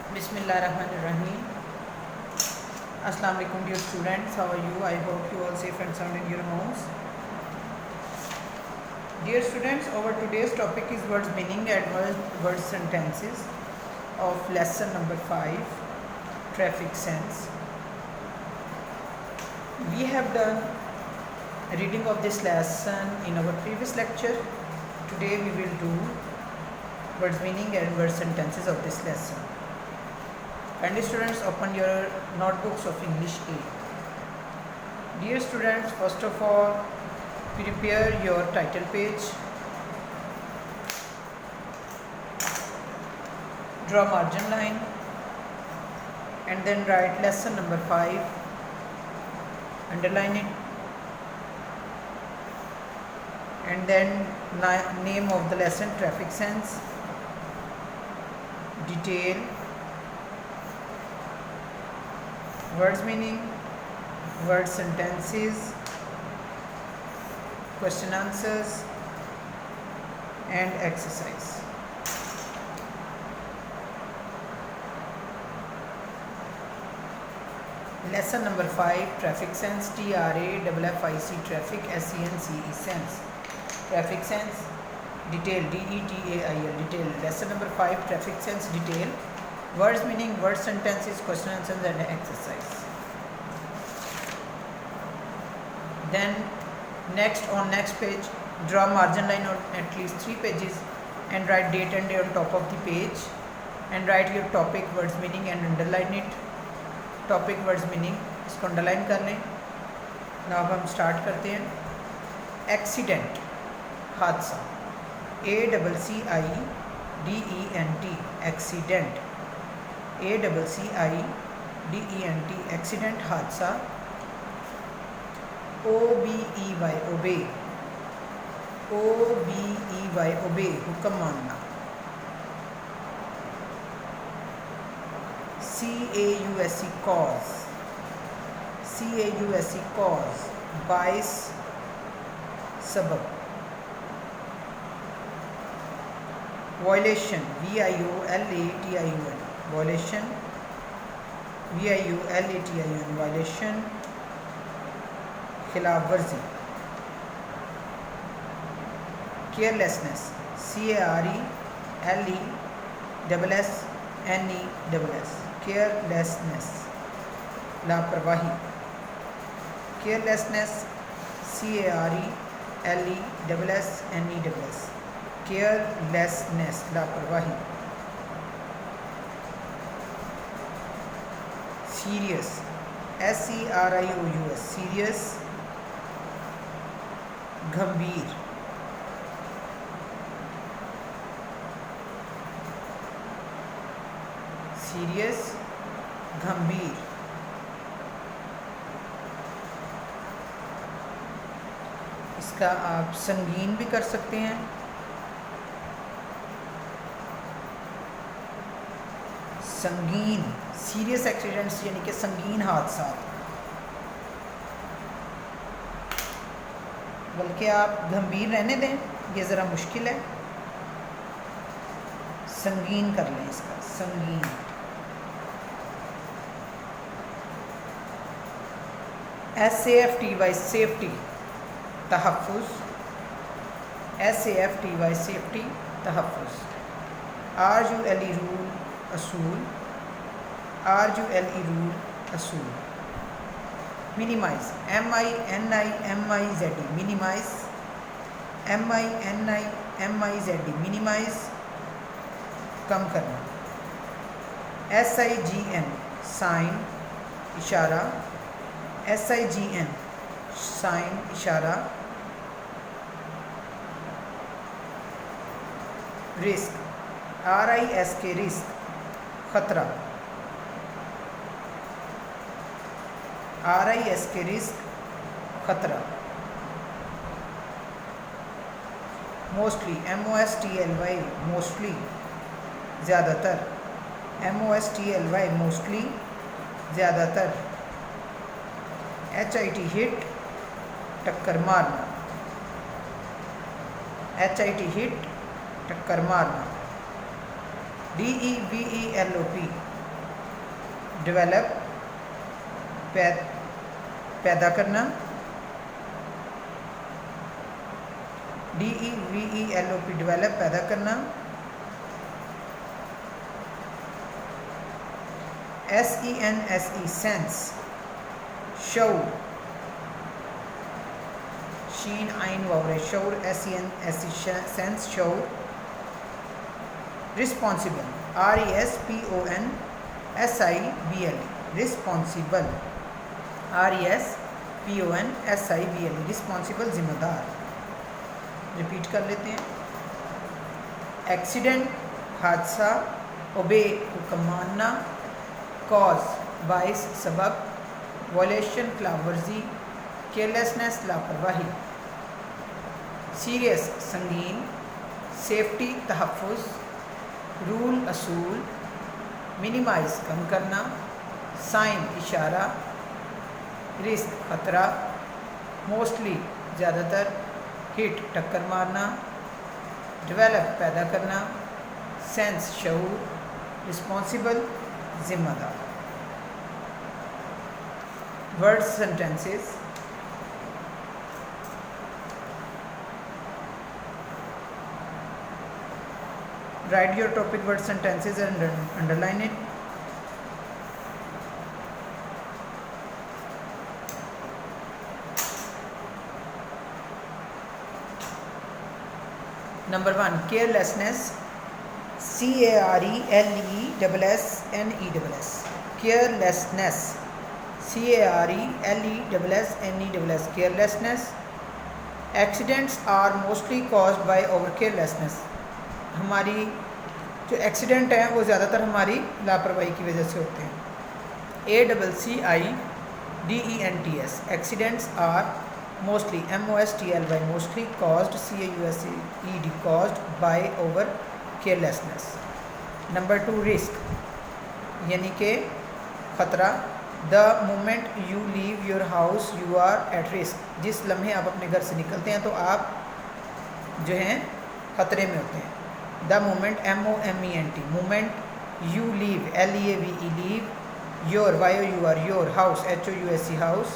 Bismillahirrahmanirrahim. Assalamu alaikum dear students, how are you? I hope you all safe and sound in your homes. Dear students, our today's topic is words meaning and word sentences of lesson number 5, traffic sense. We have done reading of this lesson in our previous lecture. Today we will do words meaning and word sentences of this lesson. Kindly students, open your notebooks of English A. Dear students, first of all, prepare your title page. Draw margin line and then write lesson number 5. Underline it and then name of the lesson, traffic sense, detail, words meaning, word sentences, question answers and exercise. Lesson number 5, traffic sense, TRAFFIC, traffic, SENCE, sense. Traffic sense, detail, DETAIL, detail. Lesson number 5, traffic sense, detail. Words meaning, word sentences, question answers and exercise. Then next page, draw margin line on at least 3 pages and write date and day on top of the page and write your topic, words meaning and underline it. Topic words meaning इसको underline कर लें. Now अब हम start करते हैं. Accident, हादसा, ACCIDENT, accident, ACCIDENT, accident, हादसा. OBEY, ओबे, OBEY, ओबे, हुक्म मानना. CAUSE, cause, CAUSE, cause, बाइस, सबब. Violation, VIOLATION, violation, VIOLATION, violation, खिलाफ वर्जी. केयरलेसनेस, CARELESSNESS, केयरलेसनेस, लापरवाही. केयरलेसनेस, CARELESSNESS, केयरलेसनेस, लापरवाही. सीरियस, SERIOUS, सीरियस, गंभीर. सीरियस, गंभीर. इसका आप संगीन भी कर सकते हैं. संगीन, सीरियस एक्सीडेंट्स यानी कि संगीन हादसा. बल्कि आप गंभीर रहने दें, ये ज़रा मुश्किल है. संगीन कर लें इसका, संगीन. SAFTY, safety, तहफ़्फ़ुज़, SAFTY, safety, तहफ़्फ़ुज़. RULE, rule, असूल, RULE, रूल, असूल. Minimise, MINIMIZE, minimise, MINIMIZE, minimise, कम करना. SIGN, साइन, इशारा, SIGN, साइन, इशारा. रिस्क, RISK, रिस्क, खतरा. RISK, रिस्क, खतरा. मोस्टली, MOSTLY, मोस्टली, ज़्यादातर. MOSTLY, मोस्टली, ज़्यादातर. HIT, हिट, टक्कर मारना. HIT, हिट, टक्कर मारना. DEVELOP, डेवलप पैदा करना, DEVELOP डेवलप पैदा करना, SENSE सेंस शऊर, शीन आइन वाव शऊर, SENSE सेंस शऊर, responsible RESPONSIBLE responsible RESPONSIBLE responsible जिम्मेदार। रिपीट कर लेते हैं। एक्सीडेंट हादसा, ओबे हुक्म मानना, कॉज बाइस सबब, वॉलेशन खिलाफ वर्जी, केयरलेसनेस लापरवाही, सीरियस संगीन, सेफ्टी तहफ़्फ़ुज़, रूल असूल, मिनिमाइज़ कम करना, साइन इशारा, रिस्क ख़तरा, मोस्टली ज़्यादातर, हिट टक्कर मारना, डेवलप पैदा करना, सेंस शऊर, रिस्पॉन्सिबल जिम्मेदार। Words sentences. Write your topic word sentences and underline it. Number 1, carelessness, CARELESSNESS, carelessness, CARELESSNESS, carelessness. Accidents are mostly caused by our carelessness. हमारी जो एक्सीडेंट हैं वो ज़्यादातर हमारी लापरवाही की वजह से होते हैं। ACCIDENTS, accidents are mostly MOSTLY mostly caused CAUSED caused by our carelessness. Number 2, risk यानी कि ख़तरा, the moment you leave your house you are at risk, जिस लम्हे आप अपने घर से निकलते हैं तो आप जो हैं ख़तरे में होते हैं। The moment MOMENT moment you leave LEAVE leave, your your house HOUSE house,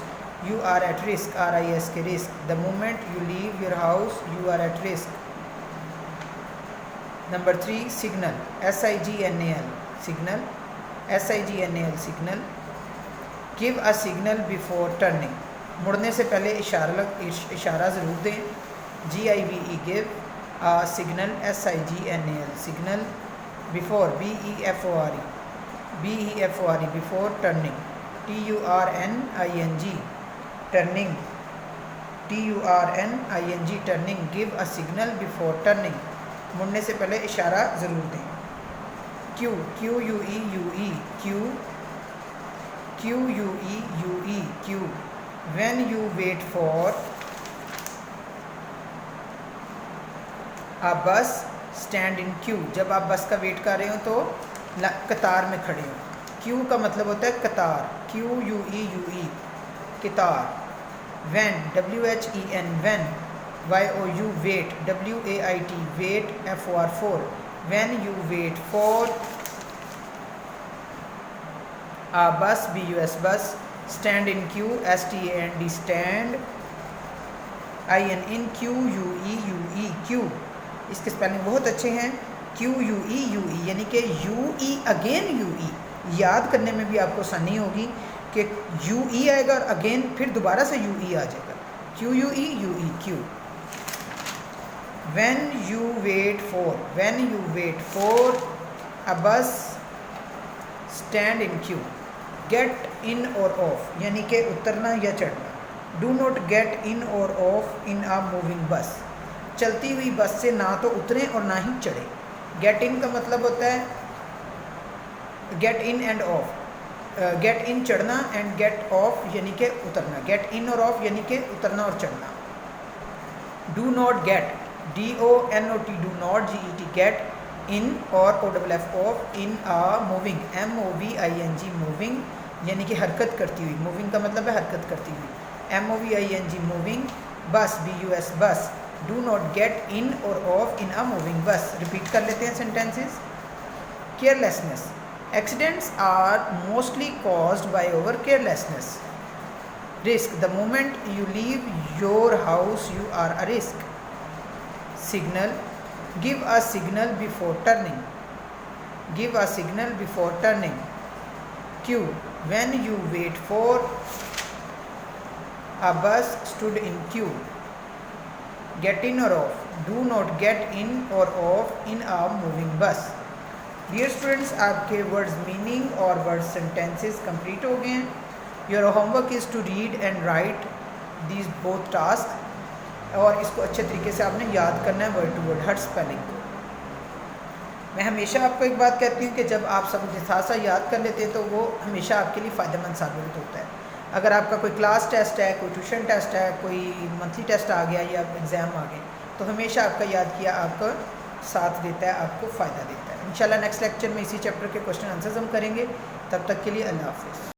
you are at risk RISK risk, the moment you leave your house you are at risk. Number 3, signal, SIGNAL signal, SIGNAL signal, give a signal before turning, मुड़ने से पहले इशारा ज़रूर दें। GIVE give, a signal SIGNAL signal, before BEFORE before turning, TURNING turning, turning, give a signal before turning, मुड़ने से पहले इशारा ज़रूर दें। QUE when you wait for a bus stand in queue, जब आप बस का वेट कर रहे हो तो कतार में खड़े हो। क्यू का मतलब होता है कतार, QUE कतार। when WHEN when, YOU wait, WAIT wait, FOR when you wait for a bus BUS bus, stand in queue STAND stand, in QUE queue, इसके स्पेलिंग बहुत अच्छे हैं। QUE यानी कि UE अगेन UE, याद करने में भी आपको आसानी होगी कि UE आएगा और अगेन फिर दोबारा से UE आ जाएगा। QUE when you wait for a bus stand in queue, get in or off यानी कि उतरना या चढ़ना। do not get in or off in a moving bus, चलती हुई बस से ना तो उतरें और ना ही चढ़ें। get in का मतलब होता है get in and off, get in चढ़ना and get off यानी कि उतरना। get in और off यानी कि उतरना और चढ़ना। do not get, DONOT do not GET get in or OFF off in a moving, MOVING moving यानी कि हरकत करती हुई। moving का मतलब है हरकत करती हुई। MOVING moving bus BUS bus, do not get in or off in a moving bus। Repeat कर लेते हैं sentences. Carelessness, Accidents are mostly caused by our carelessness. Risk, the moment you leave your house you are a risk. Signal, give a signal before turning. Give a signal before turning. Queue, when you wait for a bus, stood in queue. Get in or off, do not get in or off in a moving bus. Dear students, आपके words meaning और word sentences complete हो गए हैं। Your homework is to read and write these both task, और इसको अच्छे तरीके से आपने याद करना है वर्ड टू वर्ड, हर स्पेलिंग को। मैं हमेशा आपको एक बात कहती हूँ कि जब आप सब साथ साथ याद कर लेते हैं तो वो हमेशा आपके लिए फ़ायदेमंद साबित होता है। अगर आपका कोई क्लास टेस्ट है, कोई ट्यूशन टेस्ट है, कोई मंथली टेस्ट आ गया या एग्ज़ाम आ गए, तो हमेशा आपका याद किया आपको साथ देता है, आपको फ़ायदा देता है। इंशाल्लाह नेक्स्ट लेक्चर में इसी चैप्टर के क्वेश्चन आंसर्स हम करेंगे। तब तक के लिए अल्लाह हाफ़िज़।